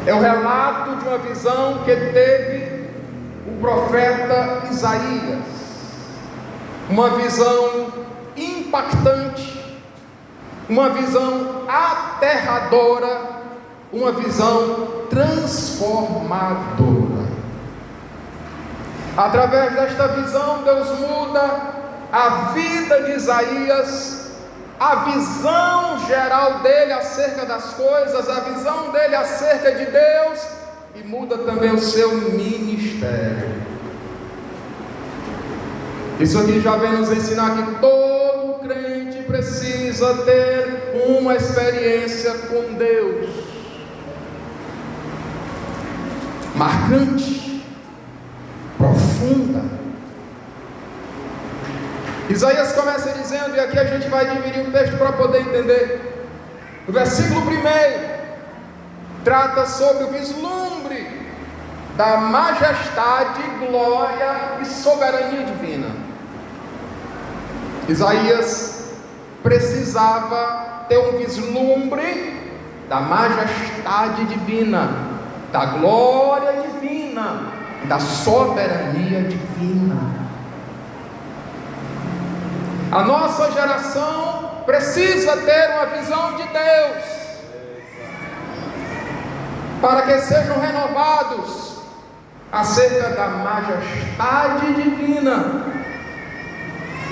É o relato de uma visão que teve o profeta Isaías. Uma visão impactante, uma visão aterradora, uma visão transformadora. Através desta visão, Deus muda a vida de Isaías, a visão geral dele acerca das coisas, a visão dele acerca de Deus, e muda também o seu ministério. Isso aqui já vem nos ensinar que todo crente precisa ter uma experiência com Deus marcante, profunda. Isaías começa dizendo, e aqui a gente vai dividir o texto para poder entender. O versículo 1 trata sobre o vislumbre da majestade, glória e soberania divina. Isaías precisava ter um vislumbre da majestade divina, da glória divina, da soberania divina. A nossa geração precisa ter uma visão de Deus, para que sejam renovados acerca da majestade divina.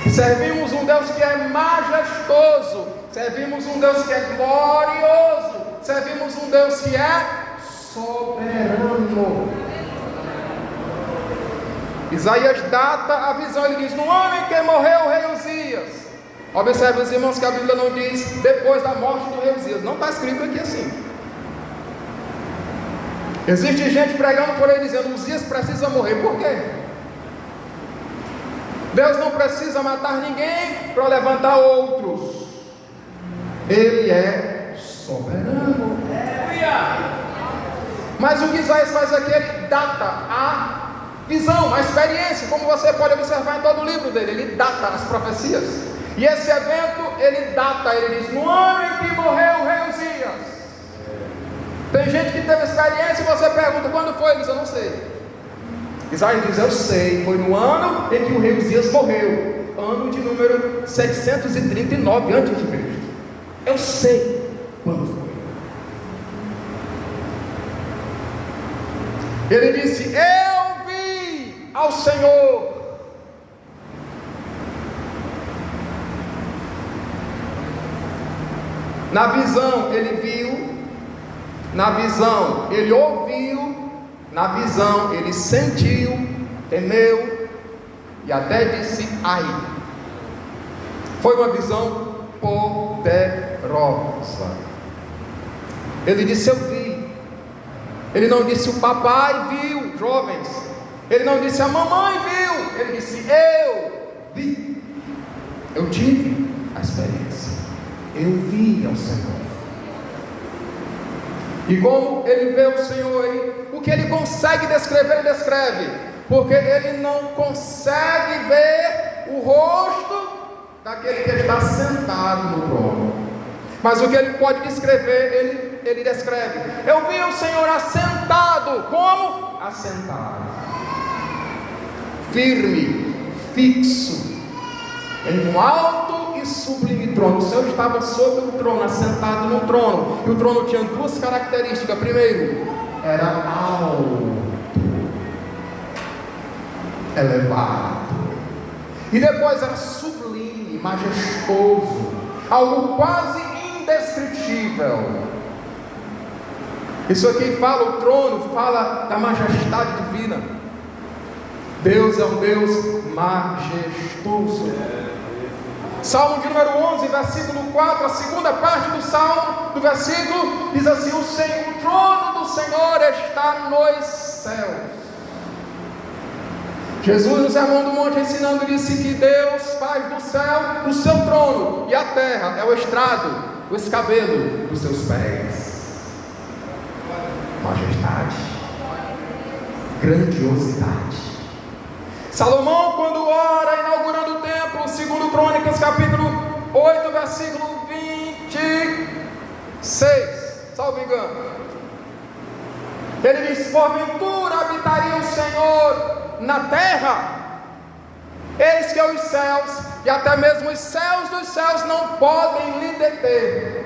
Servimos um Deus que é majestoso, servimos um Deus que é glorioso, servimos um Deus que é soberano. Isaías data a visão, ele diz: no ano em que morreu o rei Uzias. Observe, os irmãos, que a Bíblia não diz depois da morte do rei Uzias, não está escrito aqui assim. Existe gente pregando por aí dizendo: Uzias precisa morrer. Por quê? Deus não precisa matar ninguém para levantar outros. Ele é soberano. Mas o que Isaías faz aqui, ele data a visão, a experiência, como você pode observar em todo o livro dele. Ele data as profecias. E esse evento, ele data, ele diz: no ano em que morreu o rei Uzias. Tem gente que teve experiência e você pergunta: quando foi? Ele diz: eu não sei. Isaías diz: eu sei, foi no ano em que o rei Uzias morreu, ano de número 739 a.C. Eu sei quando foi. Ele disse: eu vi ao Senhor. Na visão ele viu, na visão ele ouviu, na visão ele sentiu, temeu e até disse: ai. Foi uma visão poderosa. Ele disse: eu vi. Ele não disse: o papai viu, jovens. Ele não disse: a mamãe viu. Ele disse: eu vi. Eu tive a experiência. Eu vi ao Senhor. E como ele vê o Senhor aí, o que ele consegue descrever, ele descreve, porque ele não consegue ver o rosto daquele que está sentado no trono. Mas o que ele pode descrever, ele descreve. Eu vi o Senhor assentado. Como? Assentado, firme, fixo, em um alto e sublime trono. O Senhor estava sobre o trono, assentado no trono. E o trono tinha duas características. Primeiro, era alto, elevado. E depois era sublime, majestoso, algo quase indescritível. Isso aqui fala, o trono fala da majestade divina. Deus é um Deus majestoso. Salmo de número 11, versículo 4, a segunda parte do salmo, do versículo, diz assim: o trono do Senhor está nos céus. Jesus, no Sermão do Monte, ensinando, disse que Deus faz do céu o seu trono, e a terra é o estrado, o escabelo dos seus pés. Majestade, grandiosidade. Salomão, quando ora inaugurando o templo, 2 Crônicas capítulo 8, versículo 26, salvo engano, Ele diz: porventura habitaria o Senhor na terra? Eis que os céus, e até mesmo os céus dos céus, não podem lhe deter.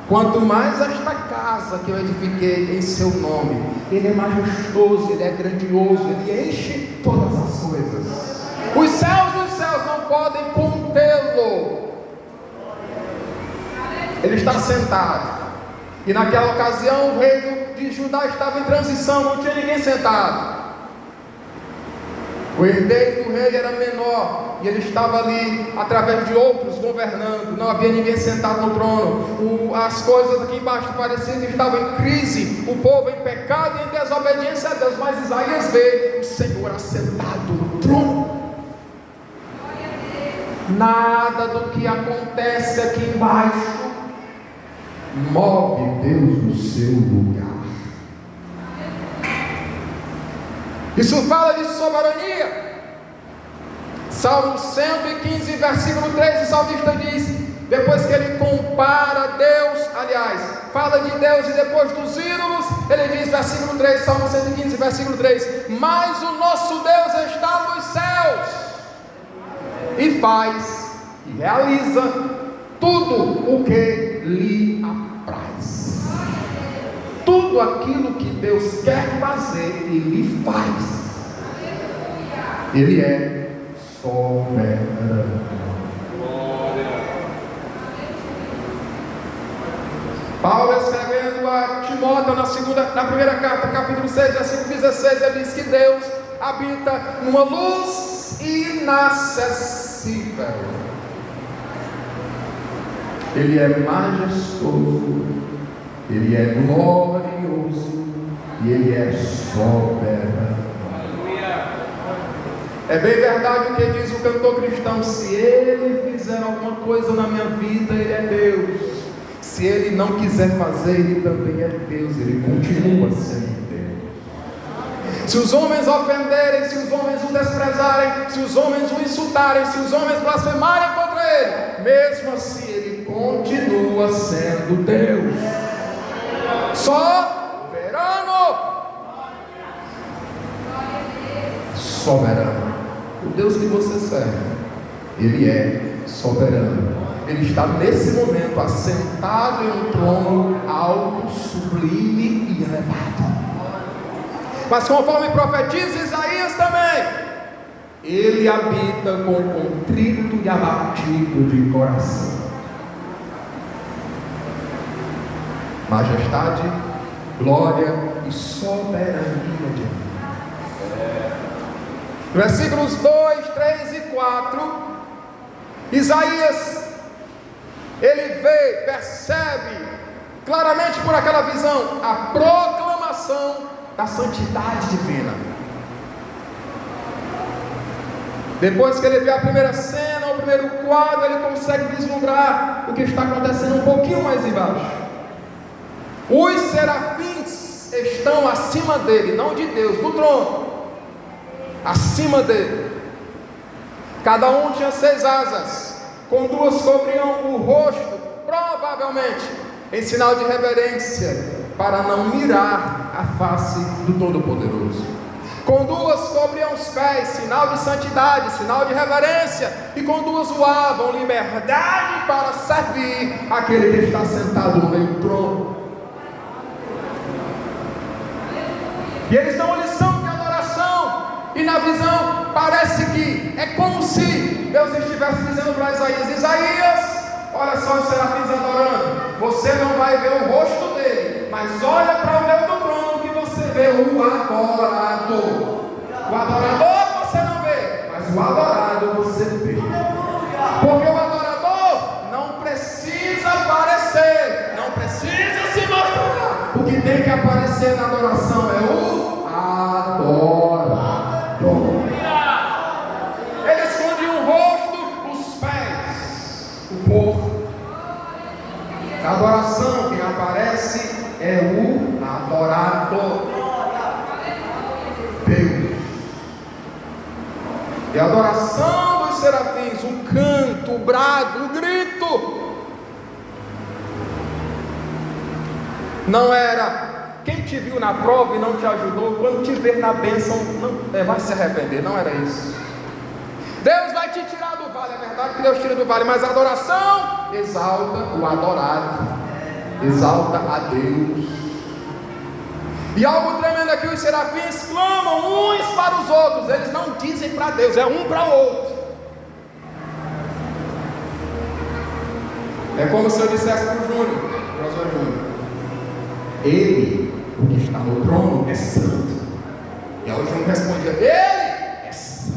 Quanto mais esta casa que eu edifiquei em seu nome. Ele é majestoso, ele é grandioso, ele enche todas as coisas. Os céus dos céus não podem contê-lo. Ele está sentado. E naquela ocasião o reino de Judá estava em transição, não tinha ninguém sentado. O herdeiro do rei era menor, e ele estava ali através de outros governando. Não havia ninguém sentado no trono. As coisas aqui embaixo pareciam que estavam em crise, o povo em pecado e em desobediência a Deus. Mas Isaías vê o Senhor assentado no trono. Nada do que acontece aqui embaixo move Deus do seu lugar. Isso fala de soberania. Salmo 115, versículo 3, o salmista diz, depois que ele compara Deus, aliás, fala de Deus e depois dos ídolos, ele diz, versículo 3, Salmo 115, versículo 3, mas o nosso Deus está nos céus, e faz, e realiza tudo o que lhe apraz. Tudo aquilo que Deus quer fazer, Ele faz. Ele é soberano. Paulo escrevendo a Timóteo na primeira carta, capítulo 6, versículo 16, ele diz que Deus habita numa luz inacessível. Ele é majestoso, Ele é glorioso e Ele é soberano. É bem verdade o que diz o cantor cristão: se Ele fizer alguma coisa na minha vida, Ele é Deus. Se Ele não quiser fazer, Ele também é Deus. Ele continua sendo Deus. Se os homens ofenderem, se os homens o desprezarem, se os homens o insultarem, se os homens blasfemarem contra Ele, mesmo assim Ele continua sendo Deus. Soberano. O Deus que você serve, Ele é soberano. Ele está nesse momento assentado em um trono alto, sublime e elevado. Mas conforme profetiza Isaías também, Ele habita com contrito e abatido de coração. Majestade, glória e soberania de Deus. Versículos 2, 3 e 4, Isaías, ele vê, percebe claramente por aquela visão a proclamação da santidade divina. Depois que ele vê a primeira cena, o primeiro quadro, ele consegue vislumbrar o que está acontecendo um pouquinho mais embaixo. Os serafins estão acima dele, não de Deus, do trono, acima dele. Cada um tinha 6 asas, com 2 cobriam o rosto, provavelmente em sinal de reverência, para não mirar a face do Todo-Poderoso. Com 2 cobriam os pés, sinal de santidade, sinal de reverência, e com 2 voavam, liberdade para servir aquele que está sentado no meio do trono. E eles dão uma lição de adoração, e na visão parece que é como se Deus estivesse dizendo para Isaías: Isaías, olha só os serafins adorando, você não vai ver o rosto dele, mas olha para o meio do trono que você vê o adorado. O adorador você não vê, mas o adorado você vê. Porque o adorador não precisa aparecer, não precisa se mostrar. O que tem que aparecer na adoração é o adorador. Ele esconde o rosto, os pés, o corpo. A adoração, quem aparece é o adorador, Deus. E a adoração dos serafins, o canto, o brado, o grito, não era quem te viu na prova e não te ajudou, quando te ver na bênção, vai se arrepender. Não era isso. Deus vai te tirar do vale, é verdade que Deus tira do vale, mas a adoração exalta o adorado, exalta a Deus. E algo tremendo aqui, os serafins clamam uns para os outros, eles não dizem para Deus, é um para o outro. É como se eu dissesse para o Júnior, ele, o que está no trono, é santo. E aí o Júnior respondia, ele é santo.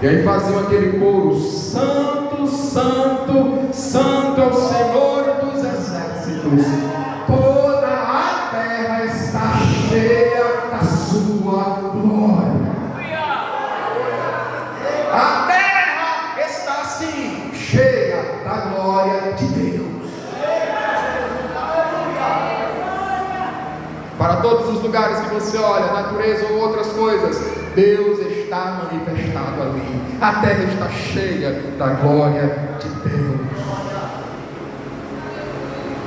E aí faziam aquele coro, santo, santo, santo é o Senhor dos exércitos. Toda a terra está cheia da sua glória. A terra está assim, cheia da glória de Deus. Para todos os lugares que você olha, natureza ou outras coisas, Deus está manifestado ali. A terra está cheia da glória de Deus.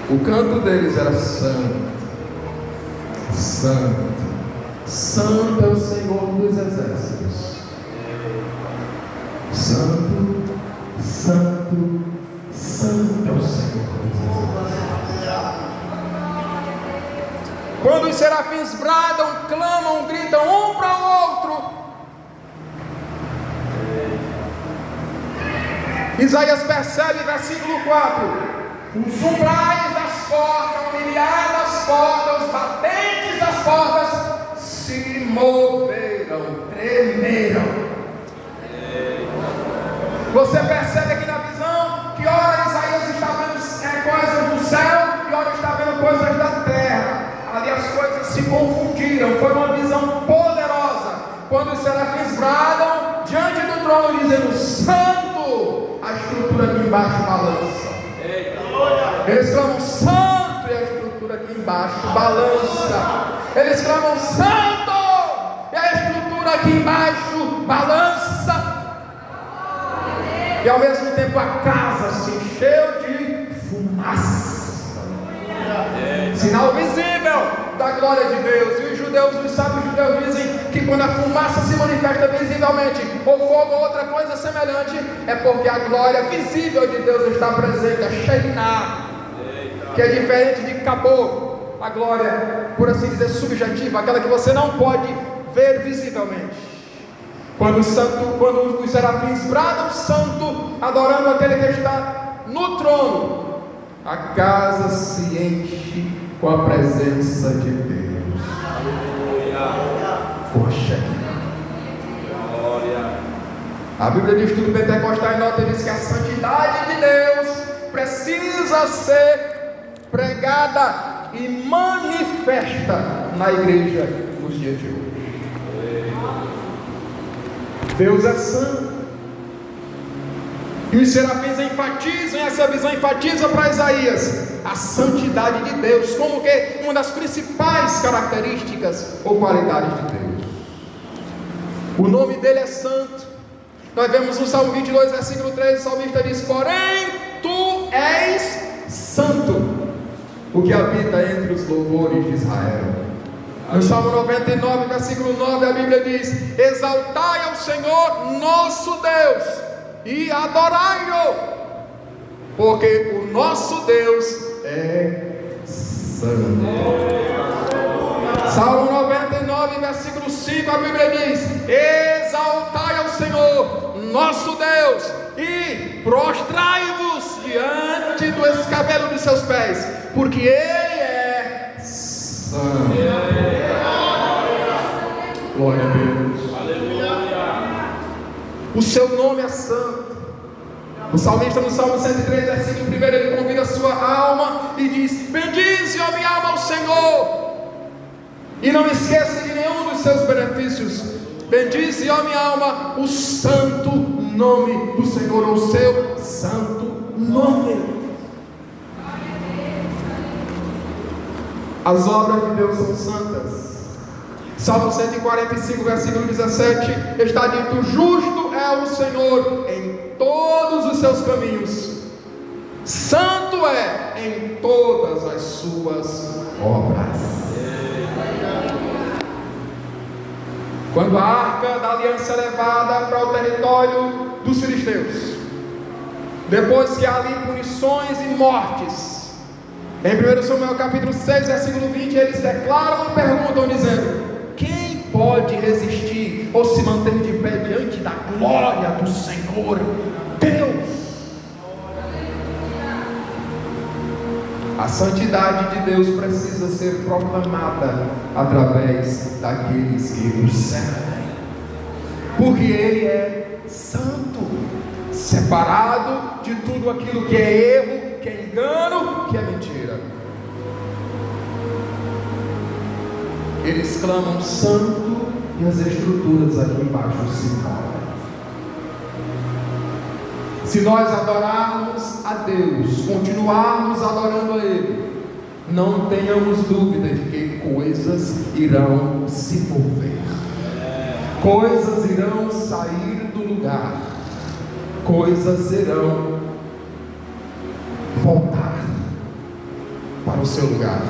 O canto deles era santo, santo, santo é o Senhor dos exércitos. Santo, santo, santo é o Senhor dos exércitos. Quando os serafins bradam, clamam, gritam um para o outro, Isaías percebe, versículo 4: os umbrais das portas, o limiar das portas, os batentes das portas se moveram, tremeram. Você percebe aqui na visão que ora Isaías está vendo coisas do céu e ora está vendo coisas da terra. Ali as coisas se confundiram. Foi uma visão poderosa. Quando os serafins bradam diante do trono dizendo santo, a estrutura aqui embaixo balança. Eles clamam santo e a estrutura aqui embaixo balança. Eles clamam santo e a estrutura aqui embaixo balança. E ao mesmo tempo a casa se encheu de fumaça. Sinal visível da glória de Deus. E os judeus, os sábios judeus dizem que quando a fumaça se manifesta visivelmente, ou fogo ou outra coisa semelhante, é porque a glória visível de Deus está presente, a Shekinah, que é diferente de Kabod, a glória, por assim dizer, subjetiva, aquela que você não pode ver visivelmente. Quando os serafins bradam santo, adorando aquele que está no trono, a casa se enche com a presença de Deus. Poxa, a Bíblia diz tudo pentecostal em nota, diz que a santidade de Deus precisa ser pregada e manifesta na igreja nos dias de hoje. Deus é santo. E os serafins enfatizam, essa visão enfatiza para Isaías a santidade de Deus, como que uma das principais características ou qualidades de Deus. O nome dele é santo. Nós vemos no Salmo 22, versículo 3, o salmista diz: porém, tu és santo, o que habita entre os louvores de Israel. No Salmo 99, versículo 9, a Bíblia diz: exaltai ao Senhor nosso Deus e adorai-o, porque o nosso Deus é santo. Salmo 99, versículo 5, a Bíblia diz: exaltai ao Senhor nosso Deus e prostrai-vos diante do escabelo de seus pés, porque Ele é santo. Glória a Deus. O seu nome é santo. O salmista no Salmo 103, versículo 1, ele convida a sua alma e diz: bendize, ó minha alma, ao Senhor, e não esqueça de nenhum dos seus benefícios. Bendize, ó minha alma, o santo nome do Senhor, ou o seu santo nome. As obras de Deus são santas. Salmo 145, versículo 17, está dito: justo é o Senhor em todos os seus caminhos, santo é em todas as suas obras. Quando a arca da aliança é levada para o território dos filisteus, depois que há ali punições e mortes, em 1 Samuel capítulo 6, versículo 20, eles declaram e perguntam dizendo: quem pode resistir ou se manter de pé diante da glória do Senhor Deus? A santidade de Deus precisa ser proclamada através daqueles que o servem, porque Ele é santo, separado de tudo aquilo que é erro, que é engano, que é mentira. Eles clamam santo e as estruturas aqui embaixo se movem. Se nós adorarmos a Deus, continuarmos adorando a Ele, não tenhamos dúvida de que coisas irão se mover, coisas irão sair do lugar, coisas irão voltar para o seu lugar.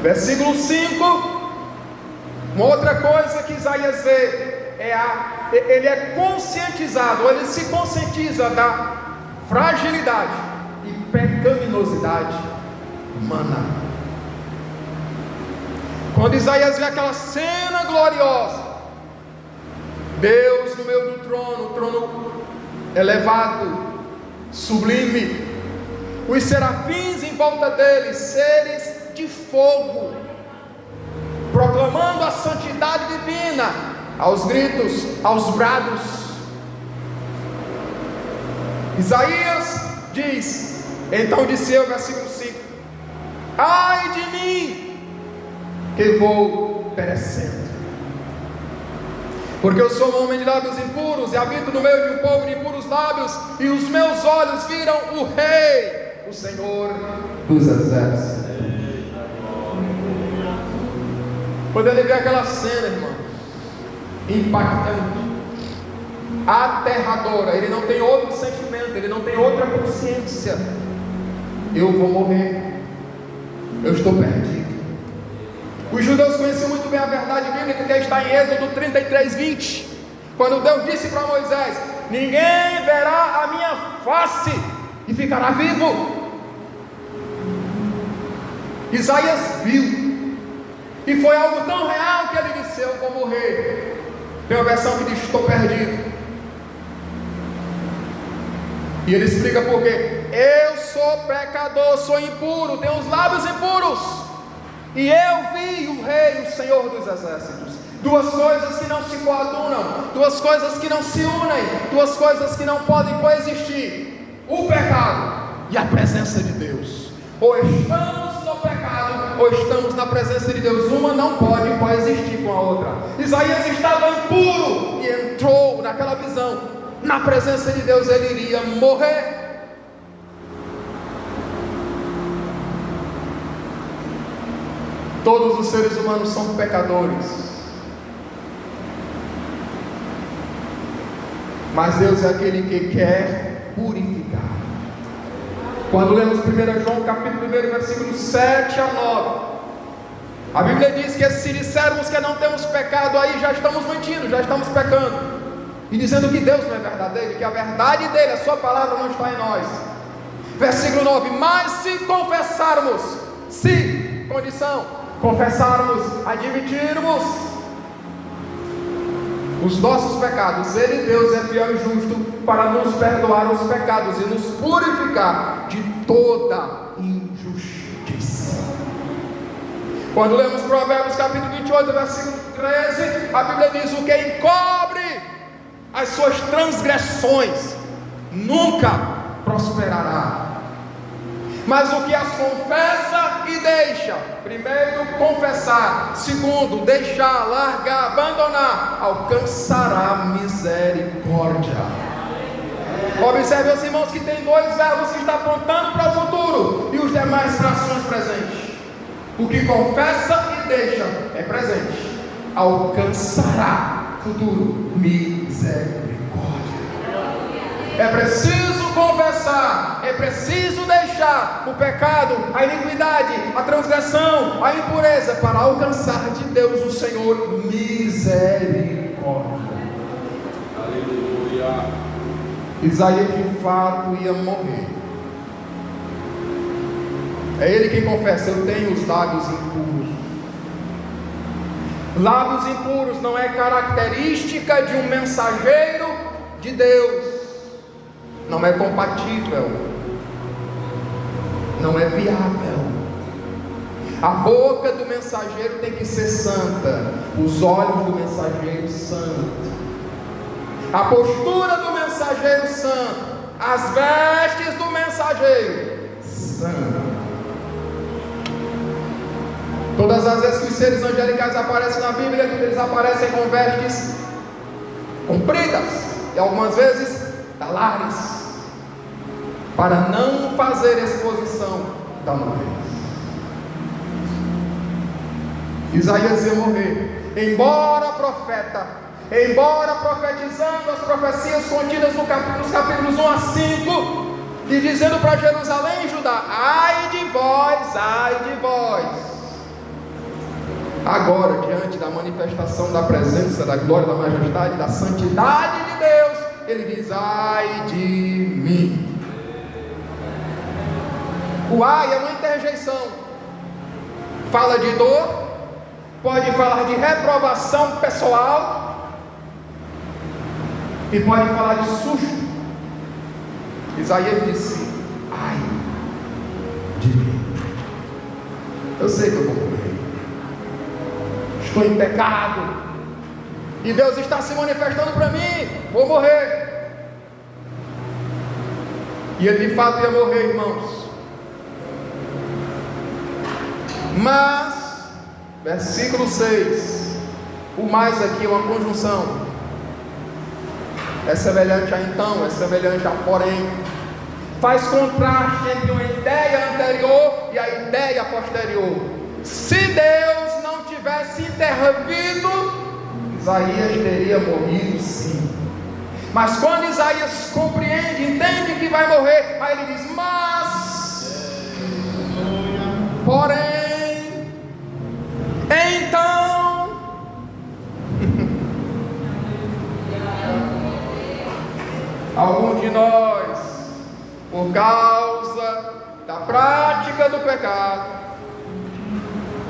Versículo 5. Uma outra coisa que Isaías vê ele é conscientizado, ou ele se conscientiza da fragilidade e pecaminosidade humana. Quando Isaías vê aquela cena gloriosa, Deus no meio do trono, o trono elevado, sublime, os serafins em volta dele, seres de fogo, proclamando a santidade divina, aos gritos, aos brados. Isaías diz, então disse eu, versículo 5: ai de mim, que vou perecendo, porque eu sou um homem de lábios impuros, e habito no meio de um povo de impuros lábios, e os meus olhos viram o Rei, o Senhor dos exércitos. Quando ele vê aquela cena, irmão, impactante, aterradora, ele não tem outro sentimento, ele não tem outra consciência. Eu vou morrer, eu estou perdido. Os judeus conheciam muito bem a verdade bíblica que está em Êxodo 33:20, quando Deus disse para Moisés: ninguém verá a minha face e ficará vivo. Isaías viu, e foi algo tão real que ele disse: eu vou morrer. Tem uma versão que diz: estou perdido. E ele explica por quê. Eu sou pecador, sou impuro, tenho os lábios impuros, e eu vi o Rei, o Senhor dos exércitos. Duas coisas que não se coadunam, duas coisas que não se unem, duas coisas que não podem coexistir: o pecado e a presença de Deus. Ou estamos no pecado, ou estamos na presença de Deus. Uma não pode coexistir com a outra. Isaías estava impuro e entrou naquela visão. Na presença de Deus ele iria morrer. Todos os seres humanos são pecadores, mas Deus é aquele que quer purificar. Quando lemos 1 João capítulo 1, versículos 7 a 9, a Bíblia diz que se dissermos que não temos pecado, aí já estamos mentindo, já estamos pecando, e dizendo que Deus não é verdadeiro, que a verdade dele, a sua palavra não está em nós. Versículo 9: mas se confessarmos, se, condição, confessarmos, admitirmos os nossos pecados, Ele, Deus, é fiel e justo para nos perdoar os pecados e nos purificar de toda injustiça. Quando lemos Provérbios capítulo 28, versículo 13, a Bíblia diz: o que encobre as suas transgressões nunca prosperará, mas o que as confessa e deixa, primeiro confessar, segundo deixar, largar, abandonar, alcançará misericórdia. Observe os irmãos que tem dois verbos que estão apontando para o futuro e os demais para ações presentes. O que confessa e deixa é presente, alcançará futuro misericórdia. É preciso confessar, é preciso deixar o pecado, a iniquidade, a transgressão, a impureza, para alcançar de Deus o Senhor misericórdia. Aleluia. Isaías de fato ia morrer. É ele quem confessa: eu tenho os lábios impuros. Lábios impuros não é característica de um mensageiro de Deus. Não é compatível. Não é viável. A boca do mensageiro tem que ser santa. Os olhos do mensageiro santos. A postura do mensageiro santo. As vestes do mensageiro santo. Todas as vezes que os seres angelicais aparecem na Bíblia, eles aparecem com vestes compridas e algumas vezes talares, para não fazer exposição da nudez. Isaías ia morrer, embora profeta, embora profetizando as profecias contidas nos capítulos 1 a 5, e dizendo para Jerusalém e Judá: ai de vós, ai de vós. Agora, diante da manifestação da presença, da glória, da majestade, da santidade de Deus, ele diz: ai de mim. O ai é uma interjeição. Fala de dor, pode falar de reprovação pessoal e pode falar de susto. Isaías disse: ai de mim. Eu sei que eu vou morrer. Estou em pecado, e Deus está se manifestando para mim, vou morrer. E ele de fato ia morrer, irmãos. Mas, versículo 6, o mais aqui é uma conjunção, é semelhante a então, é semelhante a porém, faz contraste entre uma ideia anterior e a ideia posterior. Se Deus não tivesse intervido, Isaías teria morrido sim. Mas quando Isaías compreende, entende que vai morrer, aí ele diz: mas, porém, então, algum de nós, por causa da prática do pecado,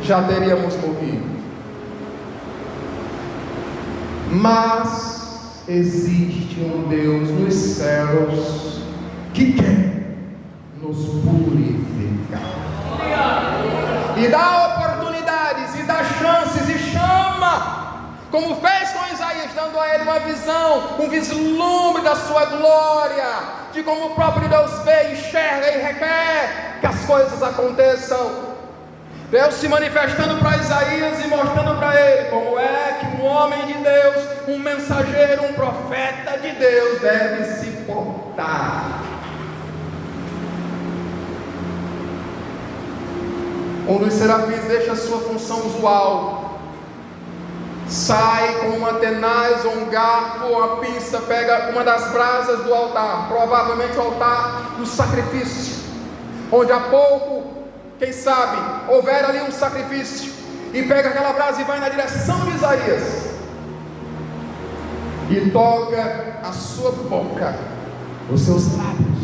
já teríamos morrido. Mas existe um Deus nos céus que quer nos purificar e dá oportunidades e dá chances e chama, como fez com Isaías, dando a ele uma visão, um vislumbre da sua glória, de como o próprio Deus vê, enxerga e requer que as coisas aconteçam. Deus se manifestando para Isaías e mostrando para ele como é que um homem de Deus, um mensageiro, um profeta de Deus deve se portar. Um dos serafins deixa a sua função usual, sai com uma tenaz ou um garfo ou uma pinça, pega uma das brasas do altar, provavelmente o altar do sacrifício, onde há pouco, quem sabe, houver ali um sacrifício, e pega aquela brasa e vai na direção de Isaías, e toca a sua boca, os seus lábios,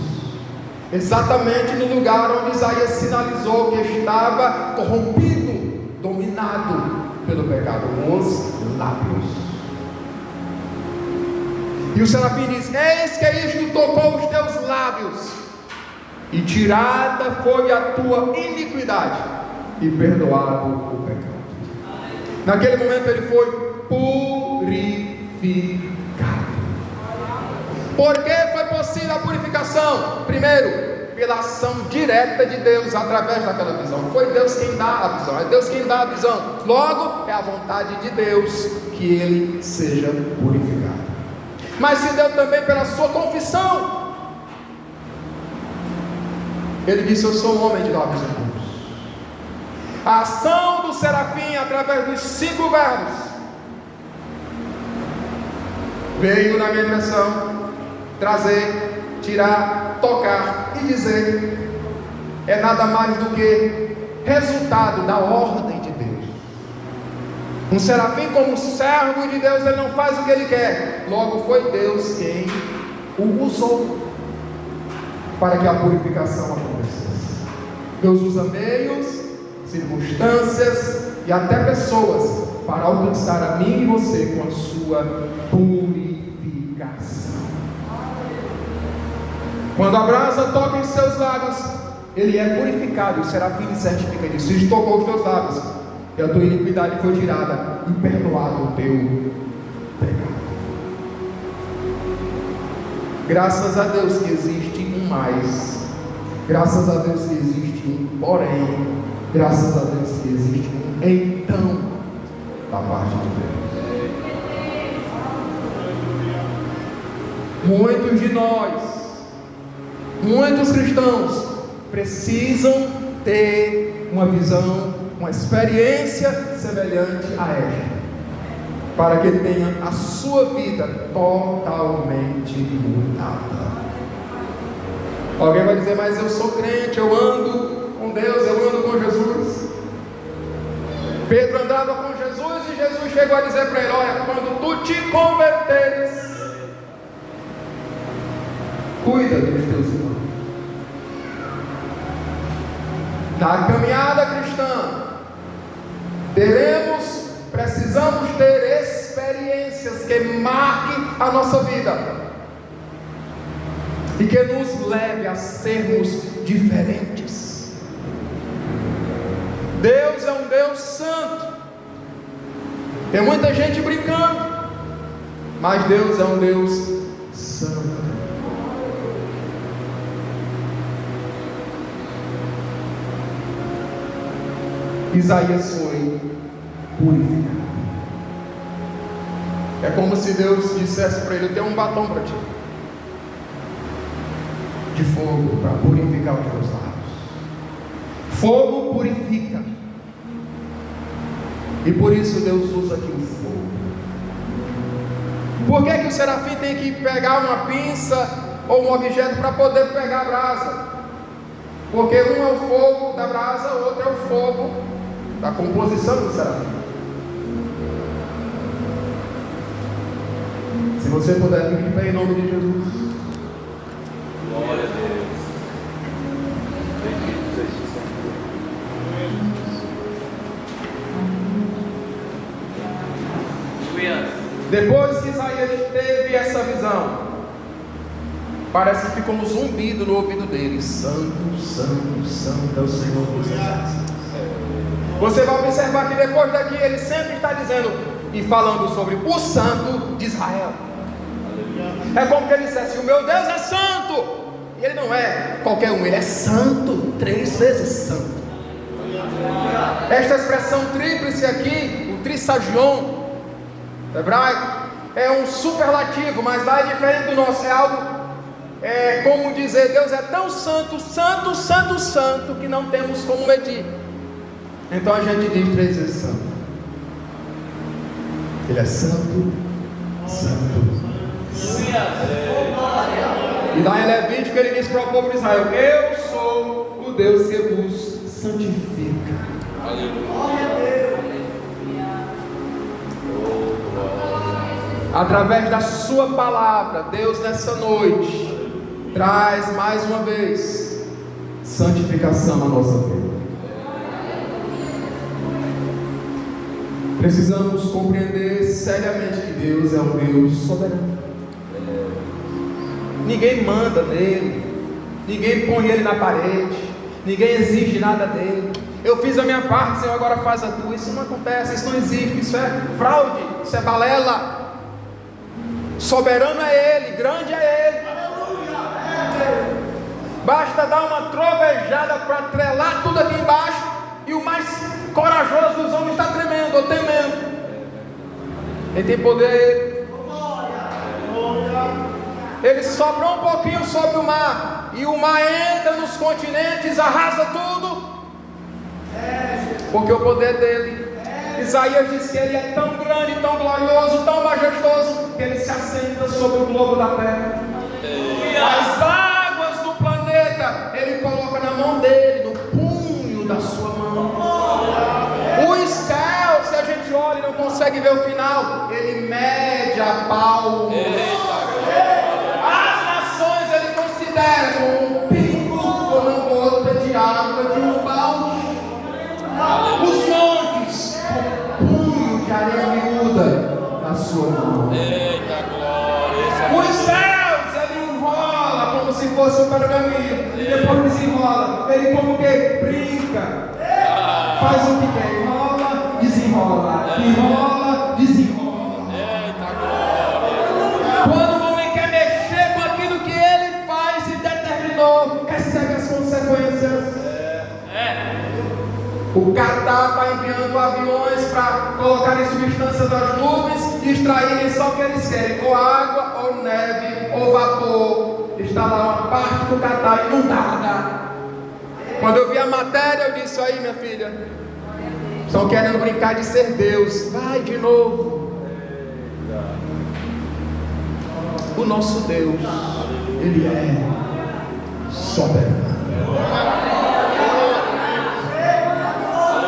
exatamente no lugar onde Isaías sinalizou que estava corrompido, dominado pelo pecado, os lábios. E o serafim diz: eis que isto tocou os teus lábios, e tirada foi a tua iniquidade, e perdoado o pecado. Naquele momento ele foi purificado. Por que foi possível a purificação? Primeiro, pela ação direta de Deus através daquela visão. Foi Deus quem dá a visão, é Deus quem dá a visão. Logo, é a vontade de Deus que ele seja purificado. Mas se deu também pela sua confissão. Ele disse: eu sou um homem de lábios impuros. A ação do serafim através dos 5 verbos veio na minha direção trazer tirar, tocar e dizer. É nada mais do que resultado da ordem de Deus. Um serafim, como servo de Deus, ele não faz o que ele quer. Logo foi Deus quem o usou para que a purificação acontecesse. Deus usa meios, circunstâncias e até pessoas para alcançar a mim e você com a sua purificação. Quando a brasa toca em seus lábios, ele é purificado, e o serafim certifica disso. Se tocou os teus lábios, e a tua iniquidade foi tirada, e perdoado o teu pecado. Graças a Deus que existe um mais. Graças a Deus que existe um porém. Graças a Deus que existe um então da parte de Deus. Muitos de nós, muitos cristãos, precisam ter uma visão, uma experiência semelhante a esta, para que tenha a sua vida totalmente mudada. Alguém vai dizer, mas eu sou crente, eu ando com Deus, eu ando com Jesus. Pedro andava com Jesus e Jesus chegou a dizer para ele, olha, quando tu te converteres, cuida dos teus irmãos. Na caminhada cristã, precisamos ter experiências que marquem a nossa vida e que nos leve a sermos diferentes. Deus é um Deus santo. Tem muita gente brincando, mas Deus é um Deus santo. Isaías foi purificado. É como se Deus dissesse para ele, eu tenho um batom para ti, de fogo, para purificar os teus lábios. Fogo purifica. E por isso Deus usa aqui o fogo. Por que o serafim tem que pegar uma pinça ou um objeto para poder pegar a brasa? Porque um é o fogo da brasa, o outro é o fogo da composição do serafim. Se você puder vir de pé em nome de Jesus. Glória a Deus. Depois que Isaías teve essa visão, parece que ficou um zumbido no ouvido dele. Santo, santo, santo é o Senhor dos Exércitos. Você vai observar que depois daqui ele sempre está dizendo e falando sobre o santo de Israel. É como que ele dissesse, o meu Deus é santo. E ele não é qualquer um, ele é santo, 3 vezes santo. Esta expressão tríplice aqui, o trissagion hebraico, é um superlativo, mas lá é diferente do nosso, é algo, como dizer, Deus é tão santo, santo, santo, santo, que não temos como medir. Então a gente diz 3 vezes santo. Ele é santo, santo, santo. E lá em Levítico ele diz para o povo de Israel, eu sou o Deus que vos santifica. Aleluia. Através da sua palavra, Deus nessa noite traz mais uma vez santificação à nossa vida. Precisamos compreender seriamente que Deus é um Deus soberano. Ninguém manda nele, ninguém põe ele na parede, ninguém exige nada dele. Eu fiz a minha parte, Senhor, agora faz a tua. Isso não acontece, isso não existe, isso é fraude, isso é balela. Soberano é Ele, grande é Ele. Basta dar uma trovejada para atrelar tudo aqui embaixo, e o mais corajoso dos homens está tremendo ou temendo. Ele tem poder. Ele sopra um pouquinho sobre o mar, e o mar entra nos continentes, arrasa tudo, porque o poder dele. Isaías diz que ele é tão grande, tão glorioso, tão majestoso, que ele se assenta sobre o globo da terra. As águas do planeta Ele coloca na mão dele, no punho da sua mão. Os céus, se a gente olha e não consegue ver o final, Ele mede a palmo. As nações Ele considera como um pingo ou uma gota de água de um balde. Os montes, com um punho de areia miúda na sua mão. Os céus Ele enrola como se fosse um pergaminho e depois desenrola. Ele como que brinca, faz o que quer, enrola, desenrola. Quando o homem quer mexer com aquilo que Ele faz e determinou, recebe as consequências. O Catar está enviando aviões para colocarem substâncias das nuvens e extraírem só o que eles querem, ou água, ou neve, ou vapor. Está lá uma parte do Catar inundada. Quando eu vi a matéria, eu disse: aí, minha filha, estão querendo brincar de ser Deus. Vai de novo. O nosso Deus, Ele é soberano.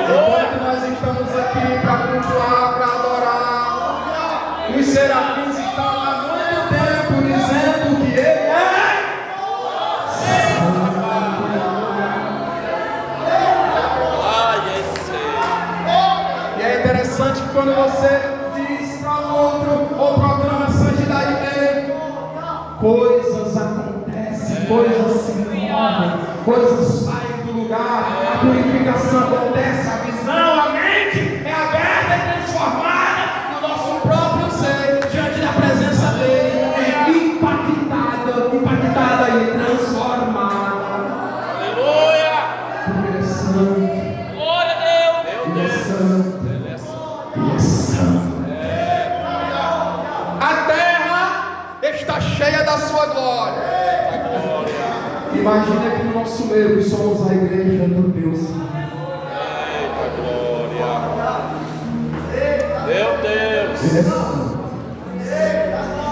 Enquanto nós estamos aqui para cultuar, para adorar, os serafins estão lá há muito tempo dizendo que Ele é E é interessante que quando você diz para o outro ou proclama a santidade dele, coisas acontecem, coisas se movem, coisas saem do lugar, a purificação acontece, a visão, a mente é aberta e transformada no nosso próprio ser, diante da presença dele, é impactada e transformada. Aleluia! Porque Ele é santo. Glória a Deus! Ele é santo. Ele é santo. A terra está cheia da sua glória. Imagina que no nosso meio somos a igreja do Deus. Eita glória! Meu Deus! Ele é santo.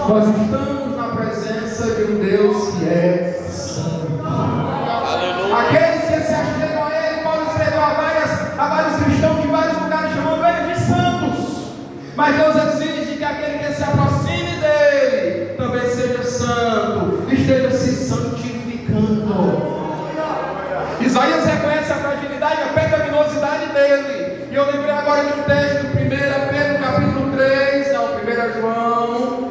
Nós estamos na presença de um Deus que é santo. Aleluia! Aqueles que se achegam a Ele, Paulo escreveu a vários cristãos de vários lugares, chamando eles de santos. Mas Deus exige que aquele que se aproxime dele também seja santo, esteja se santificando. Isaías reconhece a fragilidade e a pecaminosidade dele. E eu lembrei agora de um texto, 1 Pedro capítulo 3, não, 1 João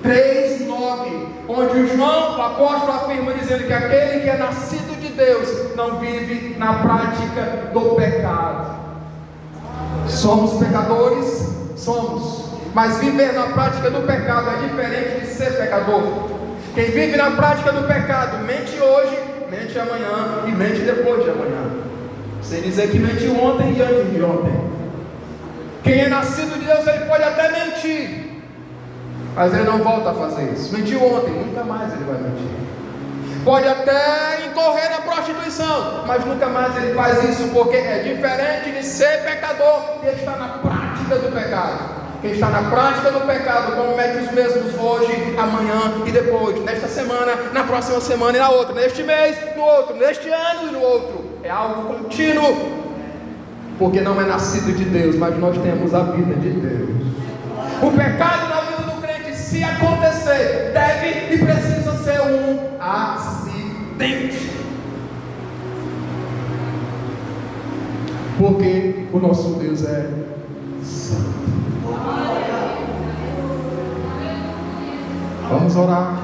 3:9, onde o João, o apóstolo, afirma dizendo que aquele que é nascido de Deus não vive na prática do pecado. Somos pecadores? Somos. Mas viver na prática do pecado é diferente de ser pecador. Quem vive na prática do pecado mente hoje, mente amanhã e mente depois de amanhã. Sem dizer que mentiu ontem e antes de ontem. Quem é nascido de Deus, ele pode até mentir, mas ele não volta a fazer isso. Mentiu ontem, nunca mais ele vai mentir. Pode até incorrer na prostituição, mas nunca mais ele faz isso, porque é diferente de ser pecador e estar na prática do pecado. Quem está na prática do pecado comete os mesmos hoje, amanhã e depois, nesta semana, na próxima semana e na outra, neste mês, no outro, neste ano e no outro. É algo contínuo, porque não é nascido de Deus, mas nós temos a vida de Deus. O pecado na vida do crente, se acontecer, deve e precisa ser um acidente, porque o nosso Deus é santo. Vamos orar.